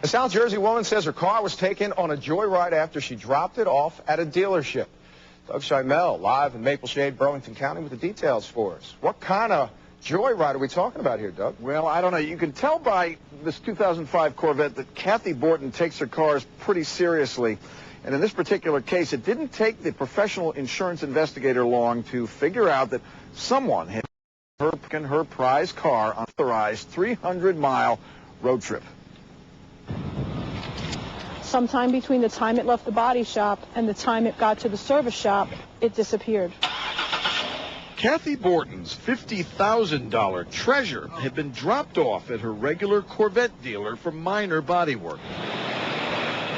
A South Jersey woman says her car was taken on a joyride after she dropped it off at a dealership. Doug Schimel, live in Maple Shade, Burlington County, with the details for us. What kind of joyride are we talking about here, Doug? Well, I don't know. You can tell by this 2005 Corvette that Kathy Borton takes her cars pretty seriously. And in this particular case, it didn't take the professional insurance investigator long to figure out that someone had taken her prize car on an authorized 300-mile road trip. Sometime between the time it left the body shop and the time it got to the service shop, it disappeared. Kathy Borton's $50,000 treasure had been dropped off at her regular Corvette dealer for minor body work.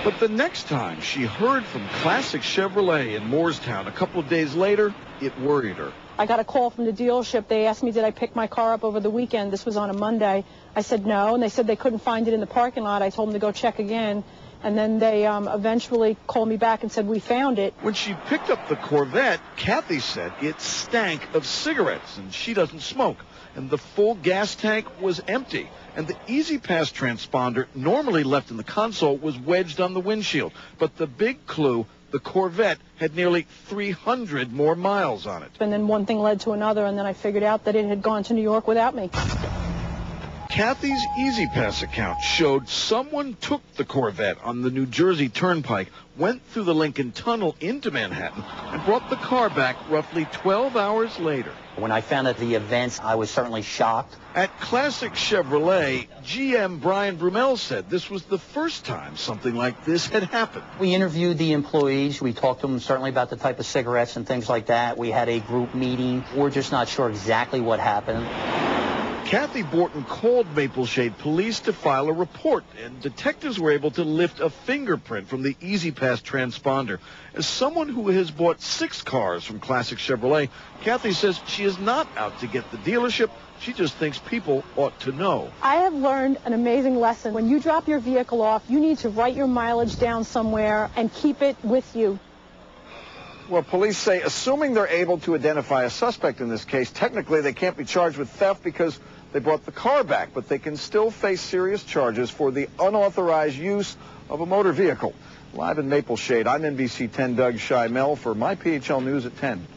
But the next time she heard from Classic Chevrolet in Moorestown a couple of days later, it worried her. I got a call from the dealership. They asked me, did I pick my car up over the weekend? This was on a Monday. I said no, and they said they couldn't find it in the parking lot. I told them to go check again. And then they eventually called me back and said, we found it. When she picked up the Corvette, Kathy said it stank of cigarettes, and she doesn't smoke. And the full gas tank was empty. And the Easy Pass transponder, normally left in the console, was wedged on the windshield. But the big clue, the Corvette had nearly 300 more miles on it. And then one thing led to another, and then I figured out that it had gone to New York without me. Kathy's Easy Pass account showed someone took the Corvette on the New Jersey Turnpike, went through the Lincoln Tunnel into Manhattan, and brought the car back roughly 12 hours later. When I found out the events, I was certainly shocked. At Classic Chevrolet, GM Brian Brumell said this was the first time something like this had happened. We interviewed the employees. We talked to them certainly about the type of cigarettes and things like that. We had a group meeting. We're just not sure exactly what happened. Kathy Borton called Maple Shade Police to file a report, and detectives were able to lift a fingerprint from the Easy Pass transponder. As someone who has bought 6 cars from Classic Chevrolet, Kathy says she is not out to get the dealership. She just thinks people ought to know. I have learned an amazing lesson. When you drop your vehicle off, you need to write your mileage down somewhere and keep it with you. Well, police say, assuming they're able to identify a suspect in this case, technically they can't be charged with theft because they brought the car back, but they can still face serious charges for the unauthorized use of a motor vehicle. Live in Maple Shade, I'm NBC 10 Doug Schimel for My PHL News at 10.